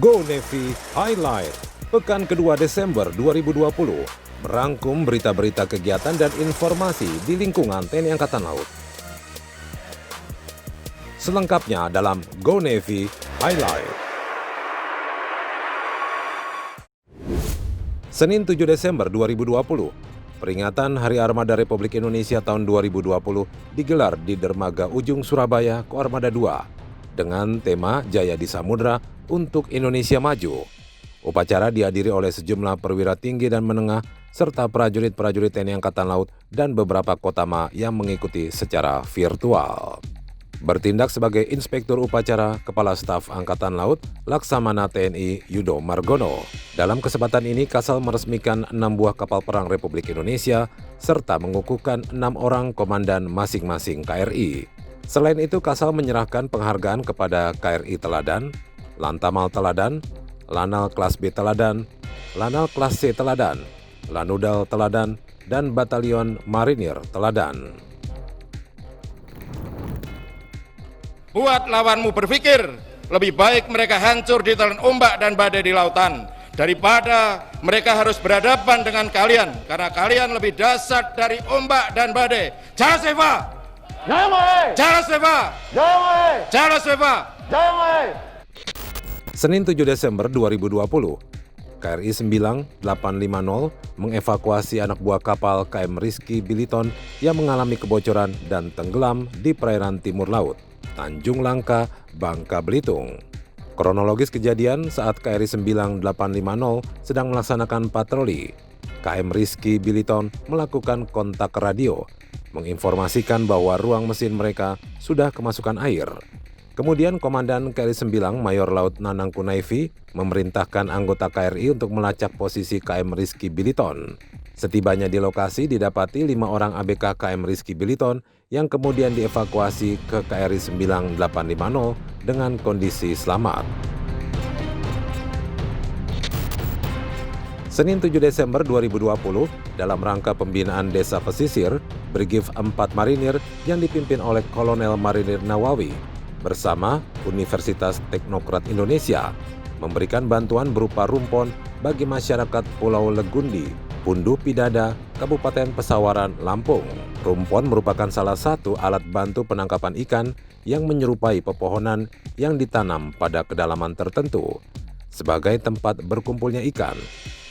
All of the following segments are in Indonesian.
Go Navy Highlight, pekan kedua Desember 2020, merangkum berita-berita kegiatan dan informasi di lingkungan TNI Angkatan Laut. Selengkapnya dalam Go Navy Highlight. Senin 7 Desember 2020, peringatan Hari Armada Republik Indonesia tahun 2020 digelar di Dermaga Ujung Surabaya Koarmada II dengan tema Jaya di Samudra untuk Indonesia Maju. Upacara dihadiri oleh sejumlah perwira tinggi dan menengah serta prajurit-prajurit TNI Angkatan Laut dan beberapa kotama yang mengikuti secara virtual. Bertindak sebagai Inspektur Upacara Kepala Staf Angkatan Laut Laksamana TNI Yudo Margono. Dalam kesempatan ini Kasal meresmikan 6 buah kapal perang Republik Indonesia serta mengukuhkan 6 orang komandan masing-masing KRI. Selain itu Kasal menyerahkan penghargaan kepada KRI Teladan, Lantamal Teladan, Lanal Kelas B Teladan, Lanal Kelas C Teladan, Lanudal Teladan, dan Batalion Marinir Teladan. Buat lawanmu berpikir, lebih baik mereka hancur di telan ombak dan badai di lautan, daripada mereka harus berhadapan dengan kalian, karena kalian lebih dahsyat dari ombak dan badai. Jaya Seva! Jaya Seva! Jaya Seva! Senin 7 Desember 2020, KRI 9850 mengevakuasi anak buah kapal KM Rizky Biliton yang mengalami kebocoran dan tenggelam di perairan timur laut, Tanjung Langka, Bangka Belitung. Kronologis kejadian saat KRI 9850 sedang melaksanakan patroli, KM Rizky Biliton melakukan kontak radio, menginformasikan bahwa ruang mesin mereka sudah kemasukan air. Kemudian Komandan KRI 9 Mayor Laut Nanang Kunaifi memerintahkan anggota KRI untuk melacak posisi KM Rizky Biliton. Setibanya di lokasi didapati 5 orang ABK KM Rizky Biliton yang kemudian dievakuasi ke KRI 9850 dengan kondisi selamat. Senin 7 Desember 2020, dalam rangka pembinaan desa pesisir, Brigif 4 Marinir yang dipimpin oleh Kolonel Marinir Nawawi bersama Universitas Teknokrat Indonesia memberikan bantuan berupa rumpon bagi masyarakat Pulau Legundi, Punduh Pidada, Kabupaten Pesawaran, Lampung. Rumpon merupakan salah satu alat bantu penangkapan ikan yang menyerupai pepohonan yang ditanam pada kedalaman tertentu sebagai tempat berkumpulnya ikan,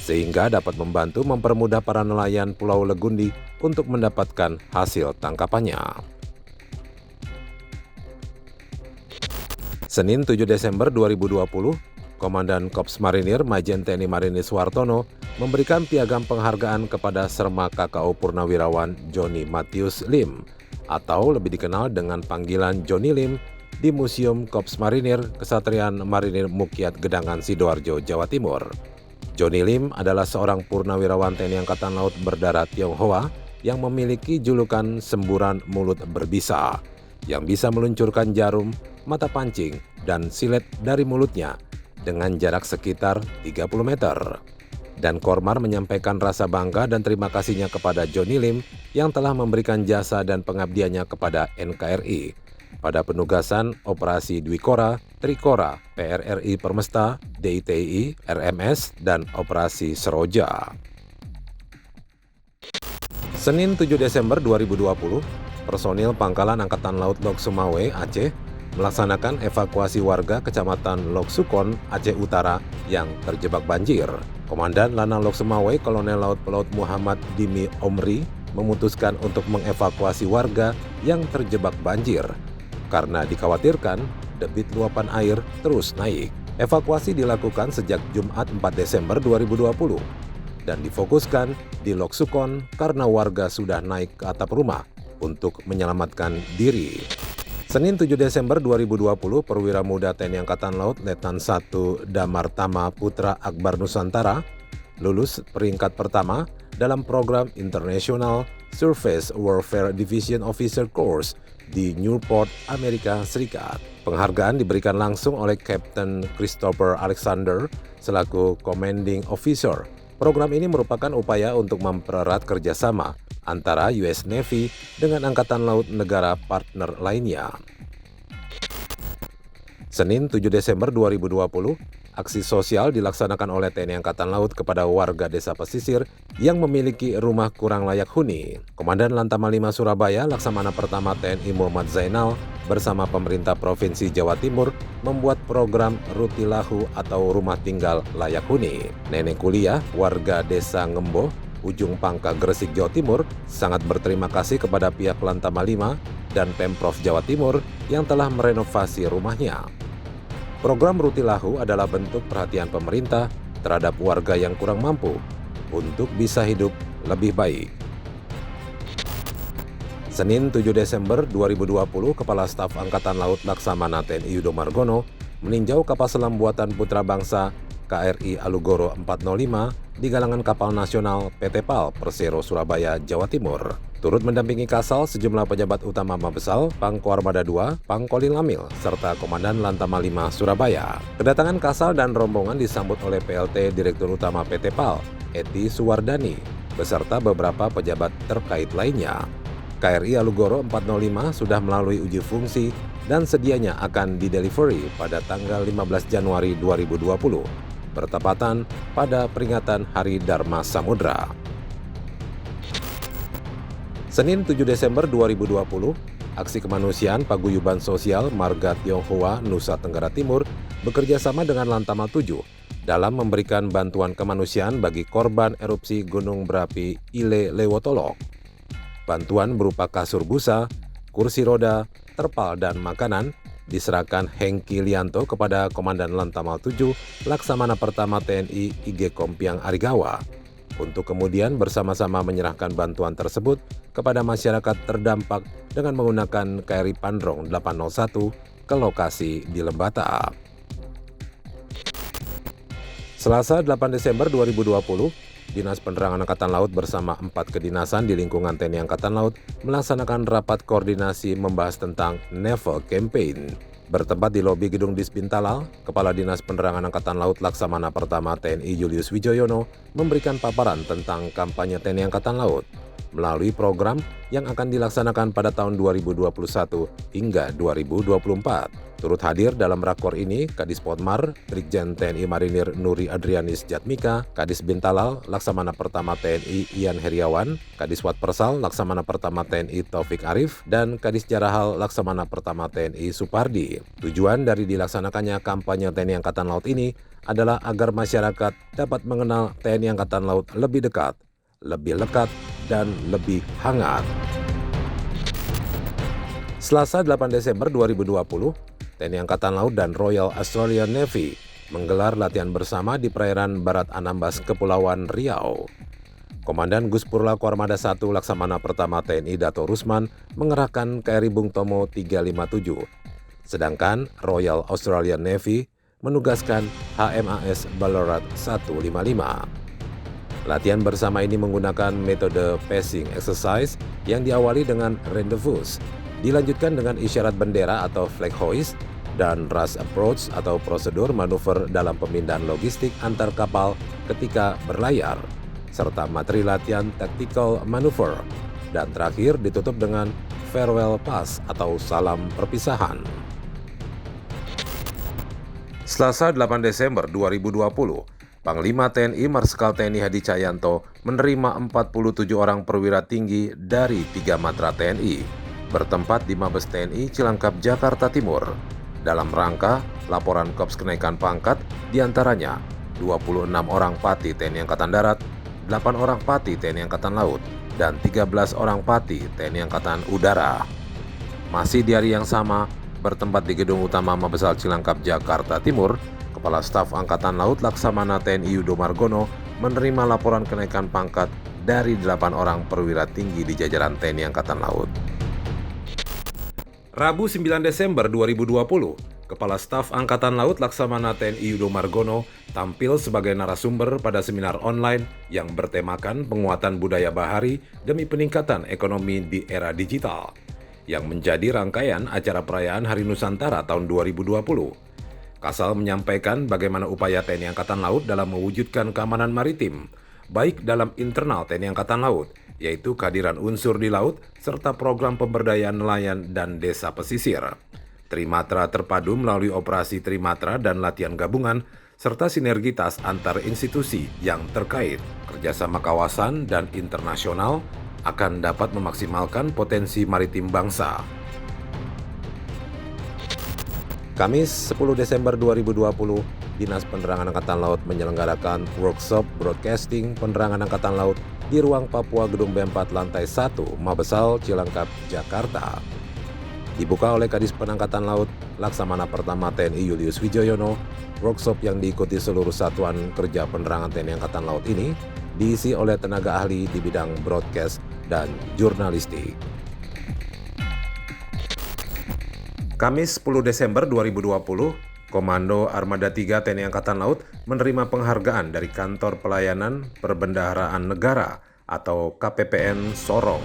sehingga dapat membantu mempermudah para nelayan Pulau Legundi untuk mendapatkan hasil tangkapannya. Senin 7 Desember 2020, Komandan Korps Marinir Majen TNI Marinir Suhartono memberikan piagam penghargaan kepada Serma KKO Purnawirawan Joni Matius Lim atau lebih dikenal dengan panggilan Joni Lim di Museum Korps Marinir Kesatrian Marinir Mukyat Gedangan Sidoarjo, Jawa Timur. Joni Lim adalah seorang purnawirawan TNI Angkatan Laut berdarah Tionghoa yang memiliki julukan semburan mulut berbisa, yang bisa meluncurkan jarum, mata pancing, dan silet dari mulutnya dengan jarak sekitar 30 meter. Dan Kormar menyampaikan rasa bangga dan terima kasihnya kepada Joni Lim yang telah memberikan jasa dan pengabdiannya kepada NKRI pada penugasan Operasi Dwikora, Trikora, PRRI Permesta, DITI, RMS, dan Operasi Seroja. Senin 7 Desember 2020, personil Pangkalan Angkatan Laut Lok Sumawe, Aceh, melaksanakan evakuasi warga Kecamatan Lok Sukon, Aceh Utara yang terjebak banjir. Komandan Lanal Lok Sumawe, Kolonel Laut Pelaut Muhammad Dimi Omri, memutuskan untuk mengevakuasi warga yang terjebak banjir karena dikhawatirkan debit luapan air terus naik. Evakuasi dilakukan sejak Jumat 4 Desember 2020 dan difokuskan di Lok Sukon karena warga sudah naik ke atap rumah untuk menyelamatkan diri. Senin 7 Desember 2020, perwira muda TNI Angkatan Laut Letnan 1 Damartama Putra Akbar Nusantara lulus peringkat pertama dalam program International Surface Warfare Division Officer Course di Newport, Amerika Serikat. Penghargaan diberikan langsung oleh Kapten Christopher Alexander selaku Commanding Officer. Program ini merupakan upaya untuk mempererat kerjasama antara US Navy dengan Angkatan Laut negara partner lainnya. Senin 7 Desember 2020, Aksi sosial dilaksanakan oleh TNI Angkatan Laut kepada warga desa pesisir yang memiliki rumah kurang layak huni. Komandan Lantamal 5 Surabaya, Laksamana Pertama TNI Muhammad Zainal, bersama pemerintah Provinsi Jawa Timur membuat program Rutilahu atau Rumah Tinggal Layak Huni. Nenek Kuliah, warga desa Ngemboh, Ujung Pangka, Gresik, Jawa Timur, sangat berterima kasih kepada pihak Lantamal 5 dan Pemprov Jawa Timur yang telah merenovasi rumahnya. Program Rutilahu adalah bentuk perhatian pemerintah terhadap warga yang kurang mampu untuk bisa hidup lebih baik. Senin 7 Desember 2020, Kepala Staf Angkatan Laut Laksamana TNI Yudo Margono meninjau kapal selam buatan Putra Bangsa KRI Alugoro 405 di galangan kapal nasional PT PAL Persero Surabaya, Jawa Timur. Turut mendampingi Kasal sejumlah pejabat utama Mabesal, Pangko Armada 2, Pangkolil Lamil, serta Komandan Lantamal 5 Surabaya. Kedatangan Kasal dan rombongan disambut oleh PLT Direktur Utama PT PAL, Eti Suwardani, beserta beberapa pejabat terkait lainnya. KRI Alugoro 405 sudah melalui uji fungsi dan sedianya akan didelivery pada tanggal 15 Januari 2020, bertepatan pada peringatan Hari Dharma Samudra. Senin 7 Desember 2020, aksi kemanusiaan Paguyuban Sosial Marga Tionghoa, Nusa Tenggara Timur bekerja sama dengan Lantamal 7 dalam memberikan bantuan kemanusiaan bagi korban erupsi Gunung Berapi Ile Lewotolok. Bantuan berupa kasur busa, kursi roda, terpal, dan makanan diserahkan Hengki Lianto kepada Komandan Lantamal 7 Laksamana Pertama TNI IG Kompiang Arigawa untuk kemudian bersama-sama menyerahkan bantuan tersebut kepada masyarakat terdampak dengan menggunakan KRI Pandrong 801 ke lokasi di Lembata. Selasa 8 Desember 2020, Dinas Penerangan Angkatan Laut bersama 4 kedinasan di lingkungan TNI Angkatan Laut melaksanakan rapat koordinasi membahas tentang Naval Campaign. Bertempat di lobi gedung Disbintalal, Kepala Dinas Penerangan Angkatan Laut Laksamana Pertama TNI Julius Wijoyono memberikan paparan tentang kampanye TNI Angkatan Laut melalui program yang akan dilaksanakan pada tahun 2021 hingga 2024. Turut hadir dalam rakor ini Kadis Potmar, Brigjen TNI Marinir Nuri Adrianis Jatmika, Kadis Bintalal, Laksamana Pertama TNI Ian Heriawan, Kadis Watpersal, Laksamana Pertama TNI Taufik Arif, dan Kadis Jarahal, Laksamana Pertama TNI Supardi. Tujuan dari dilaksanakannya kampanye TNI Angkatan Laut ini adalah agar masyarakat dapat mengenal TNI Angkatan Laut lebih dekat, lebih lekat, dan lebih hangat. Selasa 8 Desember 2020, TNI Angkatan Laut dan Royal Australian Navy menggelar latihan bersama di perairan Barat Anambas, Kepulauan Riau. Komandan Guspurlako Armada 1 Laksamana Pertama TNI Dato Rusman mengerahkan KRI Bung Tomo 357, sedangkan Royal Australian Navy menugaskan HMAS Ballarat 155. Latihan bersama ini menggunakan metode passing exercise yang diawali dengan rendezvous, dilanjutkan dengan isyarat bendera atau flag hoist, dan rush approach atau prosedur manuver dalam pemindahan logistik antar kapal ketika berlayar, serta materi latihan tactical maneuver, dan terakhir ditutup dengan farewell pass atau salam perpisahan. Selasa 8 Desember 2020, Panglima TNI Marskal TNI Hadi Cahyanto menerima 47 orang perwira tinggi dari 3 matra TNI bertempat di Mabes TNI Cilangkap, Jakarta Timur dalam rangka laporan Korps Kenaikan Pangkat, diantaranya 26 orang Pati TNI Angkatan Darat, 8 orang Pati TNI Angkatan Laut, dan 13 orang Pati TNI Angkatan Udara. Masih di hari yang sama, bertempat di Gedung Utama Mabesal Cilangkap, Jakarta Timur, Kepala Staf Angkatan Laut Laksamana TNI Yudo Margono menerima laporan kenaikan pangkat dari 8 orang perwira tinggi di jajaran TNI Angkatan Laut. Rabu 9 Desember 2020, Kepala Staf Angkatan Laut Laksamana TNI Yudo Margono tampil sebagai narasumber pada seminar online yang bertemakan penguatan budaya bahari demi peningkatan ekonomi di era digital, yang menjadi rangkaian acara perayaan Hari Nusantara tahun 2020. Kasal menyampaikan bagaimana upaya TNI Angkatan Laut dalam mewujudkan keamanan maritim, baik dalam internal TNI Angkatan Laut, yaitu kehadiran unsur di laut, serta program pemberdayaan nelayan dan desa pesisir. Trimatra terpadu melalui operasi Trimatra dan latihan gabungan, serta sinergitas antar institusi yang terkait. Kerjasama kawasan dan internasional akan dapat memaksimalkan potensi maritim bangsa. Kamis 10 Desember 2020, Dinas Penerangan Angkatan Laut menyelenggarakan workshop broadcasting penerangan Angkatan Laut di ruang Papua Gedung B4 lantai 1 Mabesal Cilangkap, Jakarta. Dibuka oleh Kadis Penangkatan Laut Laksamana Pertama TNI Julius Wijoyono, workshop yang diikuti seluruh satuan kerja penerangan TNI Angkatan Laut ini diisi oleh tenaga ahli di bidang broadcast dan jurnalistik. Kamis 10 Desember 2020, Komando Armada 3 TNI Angkatan Laut menerima penghargaan dari Kantor Pelayanan Perbendaharaan Negara atau KPPN Sorong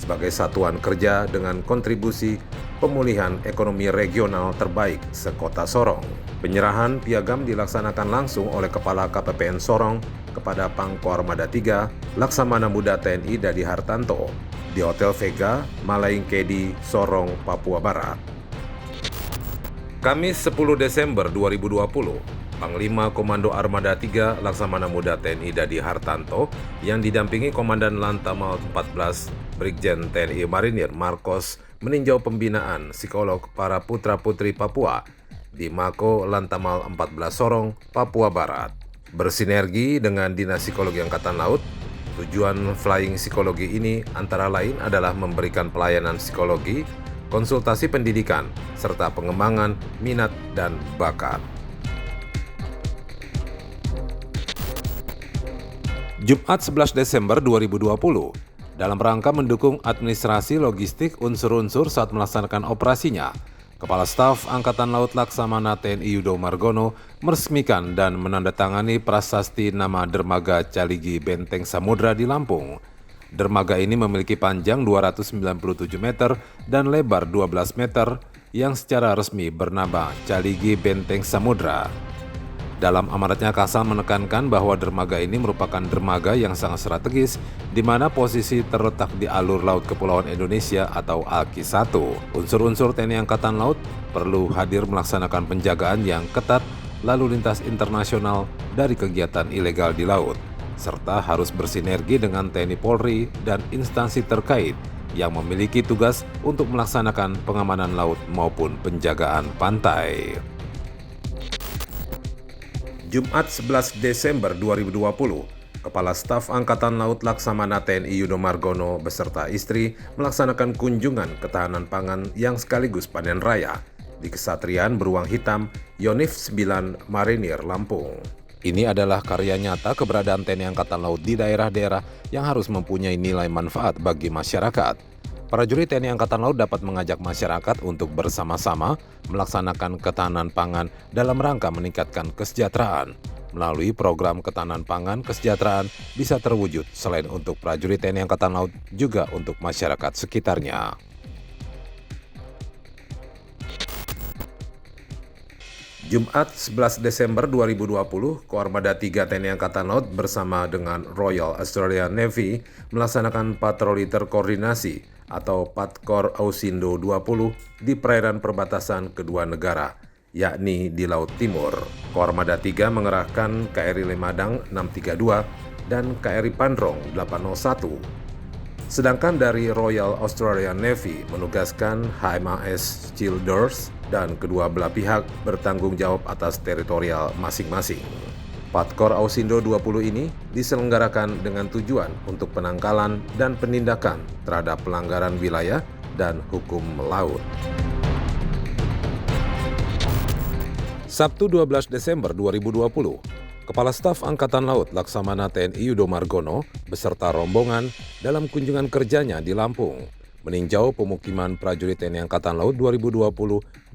sebagai satuan kerja dengan kontribusi pemulihan ekonomi regional terbaik sekota Sorong. Penyerahan piagam dilaksanakan langsung oleh Kepala KPPN Sorong kepada Pangko Armada 3 Laksamana Muda TNI Dadi Hartanto di Hotel Vega, Malaingkedi, Sorong, Papua Barat. Kamis 10 Desember 2020, Panglima Komando Armada 3 Laksamana Muda TNI Dadi Hartanto yang didampingi Komandan Lantamal 14 Brigjen TNI Marinir Marcos meninjau pembinaan psikolog para putra-putri Papua di Mako Lantamal 14 Sorong, Papua Barat. Bersinergi dengan Dinas Psikologi Angkatan Laut, tujuan flying psikologi ini antara lain adalah memberikan pelayanan psikologi, konsultasi pendidikan, serta pengembangan minat dan bakat. Jumat 11 Desember 2020, dalam rangka mendukung administrasi logistik unsur-unsur saat melaksanakan operasinya, Kepala Staf Angkatan Laut Laksamana TNI Yudo Margono meresmikan dan menandatangani prasasti nama Dermaga Caligi Benteng Samudra di Lampung. Dermaga ini memiliki panjang 297 meter dan lebar 12 meter yang secara resmi bernama Caligi Benteng Samudra. Dalam amanatnya, Kasal menekankan bahwa dermaga ini merupakan dermaga yang sangat strategis di mana posisi terletak di alur Laut Kepulauan Indonesia atau ALKI-1. Unsur-unsur TNI Angkatan Laut perlu hadir melaksanakan penjagaan yang ketat lalu lintas internasional dari kegiatan ilegal di laut, serta harus bersinergi dengan TNI Polri dan instansi terkait yang memiliki tugas untuk melaksanakan pengamanan laut maupun penjagaan pantai. Jumat 11 Desember 2020, Kepala Staf Angkatan Laut Laksamana TNI Yudo Margono beserta istri melaksanakan kunjungan ketahanan pangan yang sekaligus panen raya di Kesatrian Beruang Hitam Yonif 9 Marinir Lampung. Ini adalah karya nyata keberadaan TNI Angkatan Laut di daerah-daerah yang harus mempunyai nilai manfaat bagi masyarakat. Prajurit TNI Angkatan Laut dapat mengajak masyarakat untuk bersama-sama melaksanakan ketahanan pangan dalam rangka meningkatkan kesejahteraan. Melalui program ketahanan pangan, kesejahteraan bisa terwujud selain untuk prajurit TNI Angkatan Laut, juga untuk masyarakat sekitarnya. Jumat 11 Desember 2020, Koarmada 3 TNI Angkatan Laut bersama dengan Royal Australian Navy melaksanakan patroli terkoordinasi atau Patkor Ausindo 20 di perairan perbatasan kedua negara, yakni di Laut Timur. Koarmada 3 mengerahkan KRI Lemadang 632 dan KRI Pandrong 801. Sedangkan dari Royal Australian Navy menugaskan HMAS Childers dan kedua belah pihak bertanggung jawab atas teritorial masing-masing. Patkor Ausindo 20 ini diselenggarakan dengan tujuan untuk penangkalan dan penindakan terhadap pelanggaran wilayah dan hukum laut. Sabtu 12 Desember 2020, Kepala Staf Angkatan Laut Laksamana TNI Yudo Margono beserta rombongan dalam kunjungan kerjanya di Lampung meninjau pemukiman prajurit TNI Angkatan Laut 2020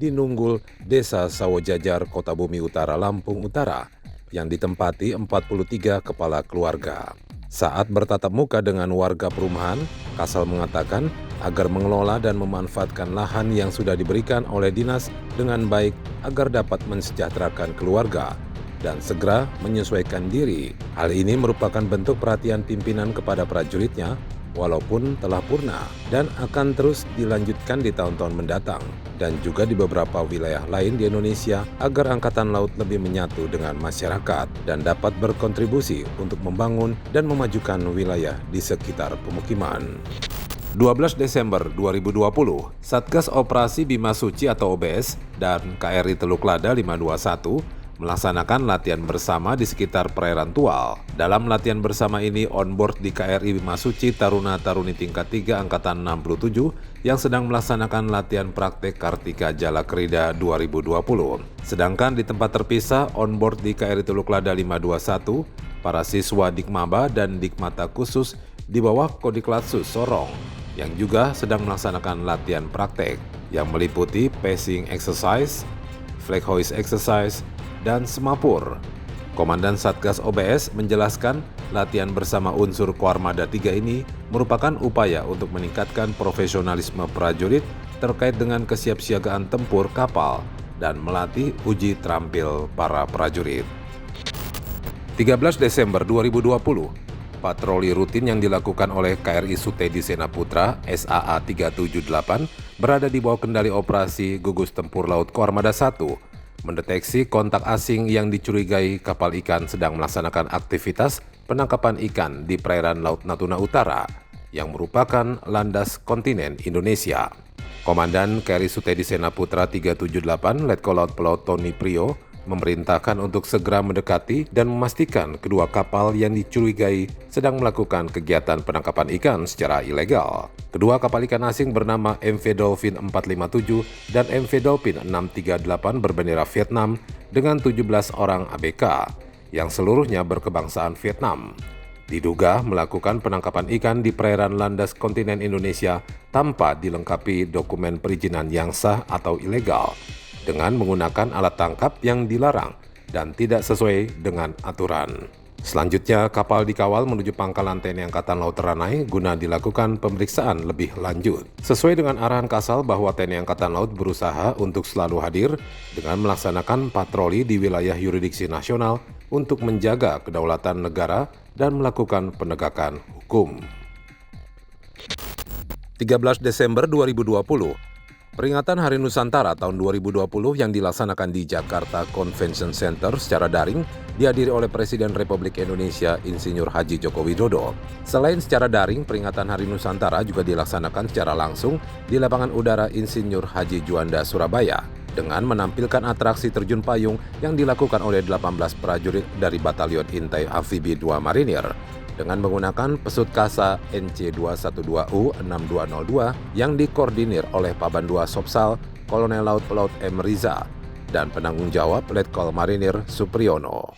di Nunggul, Desa Sawojajar, Kota Bumi Utara, Lampung Utara, yang ditempati 43 kepala keluarga. Saat bertatap muka dengan warga perumahan, Kasal mengatakan agar mengelola dan memanfaatkan lahan yang sudah diberikan oleh dinas dengan baik agar dapat mensejahterakan keluarga dan segera menyesuaikan diri. Hal ini merupakan bentuk perhatian pimpinan kepada prajuritnya walaupun telah purna dan akan terus dilanjutkan di tahun-tahun mendatang dan juga di beberapa wilayah lain di Indonesia agar Angkatan Laut lebih menyatu dengan masyarakat dan dapat berkontribusi untuk membangun dan memajukan wilayah di sekitar pemukiman. 12 Desember 2020, Satgas Operasi Bima Suci atau OBS dan KRI Teluk Lada 521 melaksanakan latihan bersama di sekitar perairan Tual. Dalam latihan bersama ini, onboard di KRI Bima Suci Taruna-Taruni tingkat 3 Angkatan 67 yang sedang melaksanakan latihan praktek Kartika Jala Krida 2020. Sedangkan di tempat terpisah, onboard di KRI Teluk Lada 521, para siswa Dikmaba dan Dikmata khusus di bawah Kodiklatsus Sorong yang juga sedang melaksanakan latihan praktek yang meliputi pacing exercise, flag hoist exercise, dan semapur. Komandan Satgas OBS menjelaskan latihan bersama unsur Koarmada 3 ini merupakan upaya untuk meningkatkan profesionalisme prajurit terkait dengan kesiapsiagaan tempur kapal dan melatih uji terampil para prajurit. 13 Desember 2020, patroli rutin yang dilakukan oleh KRI Sutedi Senaputra SAA 378 berada di bawah kendali operasi Gugus Tempur Laut Koarmada 1 mendeteksi kontak asing yang dicurigai kapal ikan sedang melaksanakan aktivitas penangkapan ikan di perairan Laut Natuna Utara yang merupakan landas kontinen Indonesia. Komandan KRI Sutedi Senaputra 378 Letkol Laut Pelaut Tony Priyo memerintahkan untuk segera mendekati dan memastikan kedua kapal yang dicurigai sedang melakukan kegiatan penangkapan ikan secara ilegal. Kedua kapal ikan asing bernama MV Dolphin 457 dan MV Dolphin 638 berbendera Vietnam dengan 17 orang ABK yang seluruhnya berkebangsaan Vietnam. Diduga melakukan penangkapan ikan di perairan landas kontinen Indonesia tanpa dilengkapi dokumen perizinan yang sah atau ilegal, dengan menggunakan alat tangkap yang dilarang dan tidak sesuai dengan aturan. Selanjutnya, kapal dikawal menuju pangkalan TNI Angkatan Laut Ranai guna dilakukan pemeriksaan lebih lanjut. Sesuai dengan arahan Kasal bahwa TNI Angkatan Laut berusaha untuk selalu hadir dengan melaksanakan patroli di wilayah yurisdiksi nasional untuk menjaga kedaulatan negara dan melakukan penegakan hukum. 13 Desember 2020, peringatan Hari Nusantara tahun 2020 yang dilaksanakan di Jakarta Convention Center secara daring dihadiri oleh Presiden Republik Indonesia Insinyur Haji Joko Widodo. Selain secara daring, peringatan Hari Nusantara juga dilaksanakan secara langsung di lapangan udara Insinyur Haji Juanda Surabaya dengan menampilkan atraksi terjun payung yang dilakukan oleh 18 prajurit dari Batalion Intai Amfibi 2 Marinir dengan menggunakan pesut kasa NC212U 6202 yang dikoordinir oleh Paban 2 Sopsal Kolonel Laut Pelaut M. Riza dan penanggung jawab Letkol Marinir Supriyono.